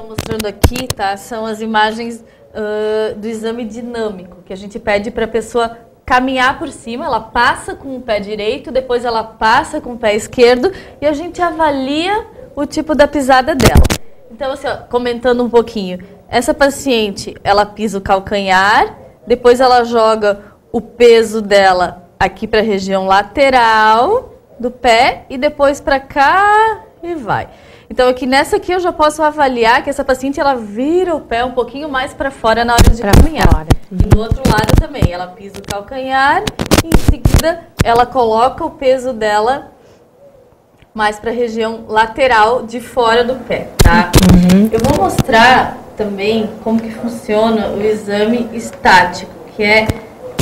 estou mostrando aqui, tá? São as imagens do exame dinâmico, que a gente pede para a pessoa caminhar por cima, ela passa com o pé direito, depois ela passa com o pé esquerdo e a gente avalia o tipo da pisada dela. Então, assim, ó, comentando um pouquinho, essa paciente, ela pisa o calcanhar, depois ela joga o peso dela aqui para a região lateral do pé e depois para cá e vai. Então, aqui nessa aqui eu já posso avaliar que essa paciente, ela vira o pé um pouquinho mais para fora na hora de caminhar. E do outro lado também, ela pisa o calcanhar e em seguida ela coloca o peso dela mais para a região lateral de fora do pé, tá? Eu vou mostrar também como que funciona o exame estático, que é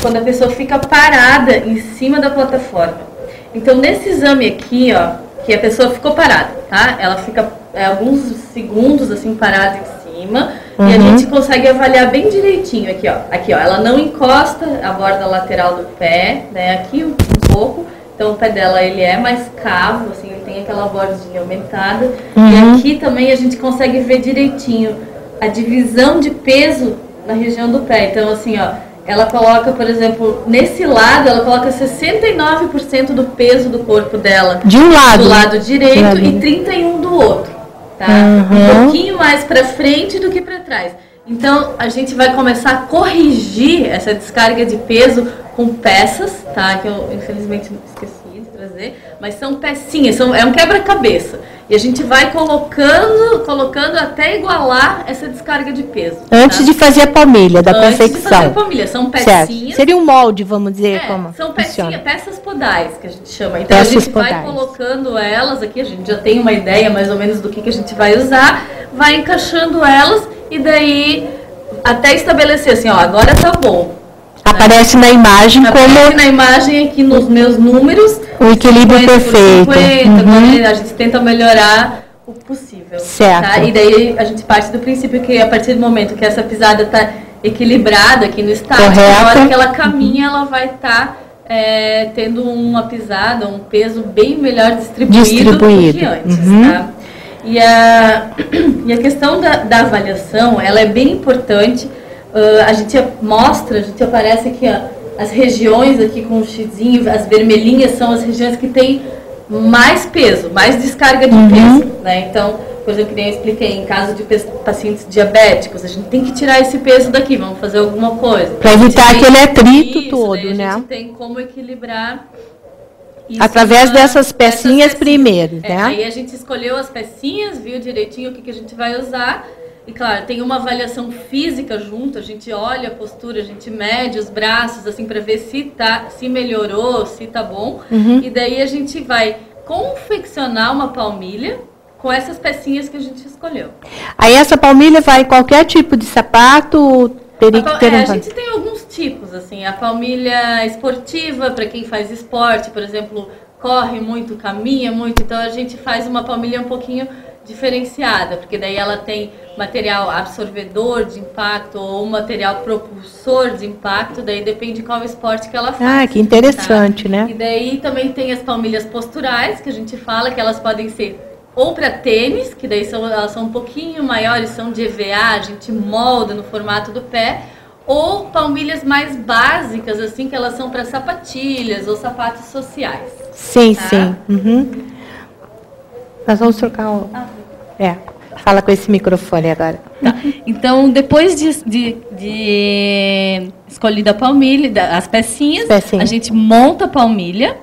quando a pessoa fica parada em cima da plataforma. Então, nesse exame aqui, ó, que a pessoa ficou parada, tá? Ela fica alguns segundos assim parada em cima e a gente consegue avaliar bem direitinho aqui, ó. Aqui, ó, ela não encosta a borda lateral do pé, né? Aqui um pouco. Então o pé dela ele é mais cavo, assim, ele tem aquela bordinha aumentada. E aqui também a gente consegue ver direitinho a divisão de peso na região do pé. Então assim, ó, ela coloca, por exemplo, nesse lado, ela coloca 69% do peso do corpo dela de um lado, do lado direito e 31% do outro, tá? Um pouquinho mais para frente do que para trás. Então, a gente vai começar a corrigir essa descarga de peso com peças, tá? Que eu, infelizmente, esqueci de trazer. Mas são pecinhas, é um quebra-cabeça. E a gente vai colocando até igualar essa descarga de peso. Antes de fazer a palmilha, da confecção. Antes de fazer a palmilha, são pecinhas. Certo. Seria um molde, vamos dizer, como são funciona. Peças podais, que a gente chama. Então, a gente vai colocando elas aqui, a gente já tem uma ideia mais ou menos do que a gente vai usar, vai encaixando elas e daí até estabelecer assim, ó, agora tá bom. Aparece na imagem Aparece na imagem aqui nos meus números. O equilíbrio 50 perfeito. 50, a gente tenta melhorar o possível. Certo. Tá? E daí a gente parte do princípio que a partir do momento que essa pisada está equilibrada aqui no estático, na hora que ela caminha, ela vai estar tendo uma pisada, um peso bem melhor distribuído do que antes. Tá? E a questão da avaliação, ela é bem importante. A gente aparece aqui, ó, as regiões aqui com o xizinho, as vermelhinhas são as regiões que têm mais peso, mais descarga de peso, né? Então, por exemplo, que nem eu expliquei, em caso de pacientes diabéticos, a gente tem que tirar esse peso daqui, vamos fazer alguma coisa. Para evitar aquele atrito todo, né? A gente tem como equilibrar isso através dessas pecinhas primeiro, né? Aí a gente escolheu as pecinhas, viu direitinho o que a gente vai usar. E claro, tem uma avaliação física junto, a gente olha a postura, a gente mede os braços, assim, para ver se melhorou, se tá bom. E daí a gente vai confeccionar uma palmilha com essas pecinhas que a gente escolheu. Aí essa palmilha vai em qualquer tipo de sapato? Teria que ter a gente tem alguns tipos, assim, a palmilha esportiva, para quem faz esporte, por exemplo, corre muito, caminha muito, então a gente faz uma palmilha um pouquinho diferenciada, porque daí ela tem material absorvedor de impacto ou material propulsor de impacto, daí depende qual esporte que ela faz. Que interessante, né? E daí também tem as palmilhas posturais, que a gente fala que elas podem ser ou para tênis, que daí elas são um pouquinho maiores, são de EVA, a gente molda no formato do pé, ou palmilhas mais básicas, assim, que elas são para sapatilhas ou sapatos sociais. Sim, sim. Nós vamos trocar o... fala com esse microfone agora. Tá. Então, depois de escolhida a palmilha, as pecinhas, a gente monta a palmilha,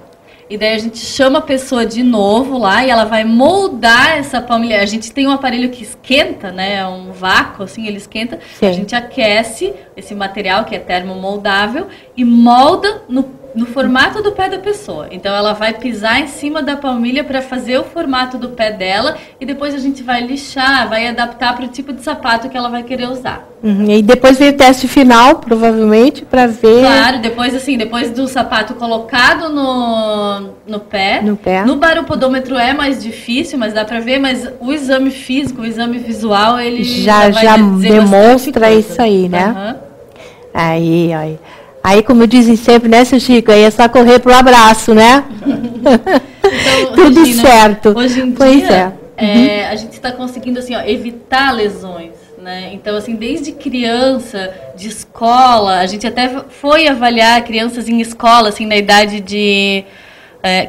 e daí a gente chama a pessoa de novo lá, e ela vai moldar essa palmilha. A gente tem um aparelho que esquenta, né, um vácuo, assim, ele esquenta. Sim. A gente aquece esse material, que é termomoldável, e molda no formato do pé da pessoa. Então, ela vai pisar em cima da palmilha para fazer o formato do pé dela e depois a gente vai lixar, vai adaptar para o tipo de sapato que ela vai querer usar. E depois vem o teste final, provavelmente, para ver... Claro, depois do sapato colocado no pé. No baropodômetro é mais difícil, mas dá para ver, mas o exame físico, o exame visual, ele já demonstra isso aí, né? Aí. Aí, como dizem sempre, né, seu Chico, aí é só correr pro abraço, né? Então, tudo Regina, certo. Hoje em pois dia, a gente está conseguindo assim, evitar lesões, né? Então, assim, desde criança, de escola, a gente até foi avaliar crianças em escola, assim, na idade de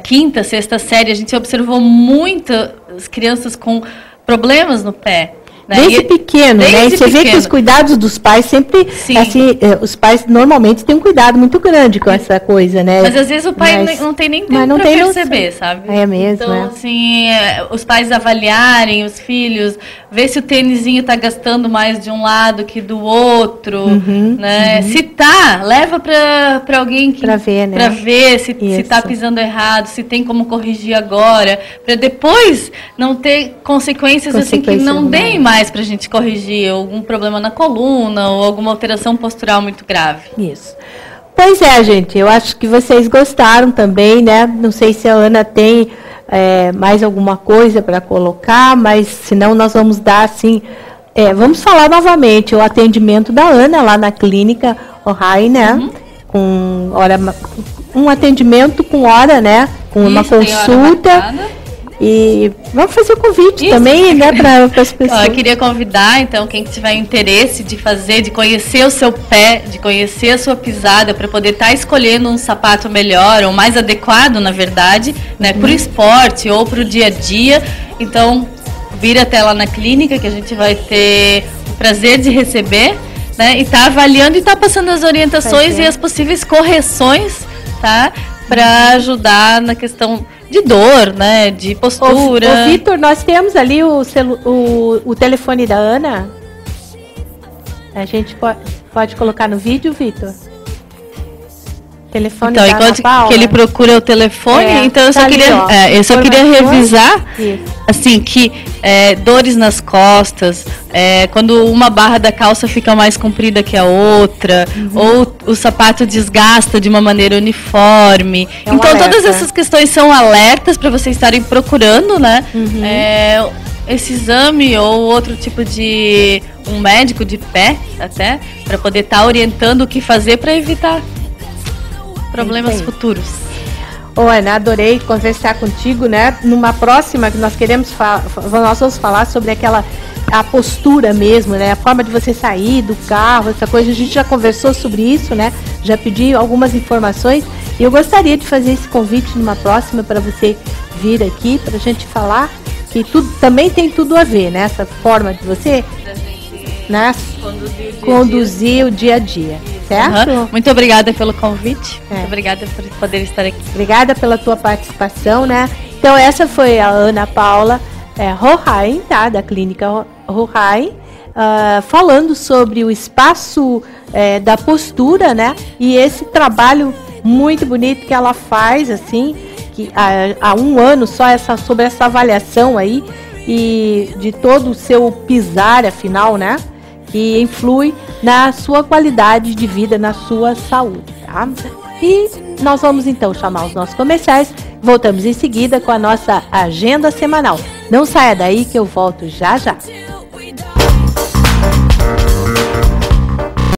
quinta, sexta série, a gente observou muitas crianças com problemas no pé. Desde pequeno, né? E você vê que os cuidados dos pais sempre, assim, os pais normalmente têm um cuidado muito grande com essa coisa, né? Mas às vezes o pai não tem nem tempo para perceber, sabe? É mesmo, então, assim, os pais avaliarem os filhos, ver se o tênisinho tá gastando mais de um lado que do outro, né? Se tá, leva para alguém que... Para ver, né? Para ver se tá pisando errado, se tem como corrigir agora, para depois não ter consequências assim que não deem mais para a gente corrigir algum problema na coluna ou alguma alteração postural muito grave. Isso. Pois é, gente, eu acho que vocês gostaram também, né? Não sei se a Ana tem mais alguma coisa para colocar, mas senão nós vamos dar, assim, vamos falar novamente o atendimento da Ana lá na clínica Rohain, né? Com um atendimento com hora, né? Com uma consulta. E vamos fazer o convite também, né, para as pessoas. Eu queria convidar, então, quem tiver interesse de conhecer o seu pé, de conhecer a sua pisada, para poder estar escolhendo um sapato melhor, ou mais adequado, na verdade, né, para o esporte ou para o dia a dia. Então, vir até lá na clínica, que a gente vai ter o prazer de receber, né, e tá avaliando e tá passando as orientações e as possíveis correções, tá, para ajudar na questão de dor, né, de postura. Ô Vitor, nós temos ali o telefone da Ana. A gente pode colocar no vídeo, Vitor? Telefone então, da enquanto Ana Paula. Que ele procura o telefone, então eu só queria revisar, assim, que dores nas costas, quando uma barra da calça fica mais comprida que a outra, ou o sapato desgasta de uma maneira uniforme. Então, todas essas questões são alertas para vocês estarem procurando, né? Esse exame ou outro tipo de um médico de pé, até, para poder estar orientando o que fazer para evitar problemas futuros. Ana, adorei conversar contigo, né? Numa próxima que nós nós vamos falar sobre a postura mesmo, né? A forma de você sair do carro, essa coisa. A gente já conversou sobre isso, né? Já pedi algumas informações e eu gostaria de fazer esse convite numa próxima para você vir aqui para a gente falar que também tem tudo a ver, né? Essa forma de você, né? Conduzir o dia a dia. Certo? Muito obrigada pelo convite. Muito obrigada por poder estar aqui. Obrigada pela tua participação, né? Então, essa foi a Ana Paula Rohain, tá? Da clínica Rohain, falando sobre o espaço da postura, né? E esse trabalho muito bonito que ela faz, assim, que há um ano só sobre essa avaliação aí e de todo o seu pisar, afinal, né? Que influi na sua qualidade de vida, na sua saúde, tá? E nós vamos então chamar os nossos comerciais. Voltamos em seguida com a nossa agenda semanal. Não saia daí que eu volto já já.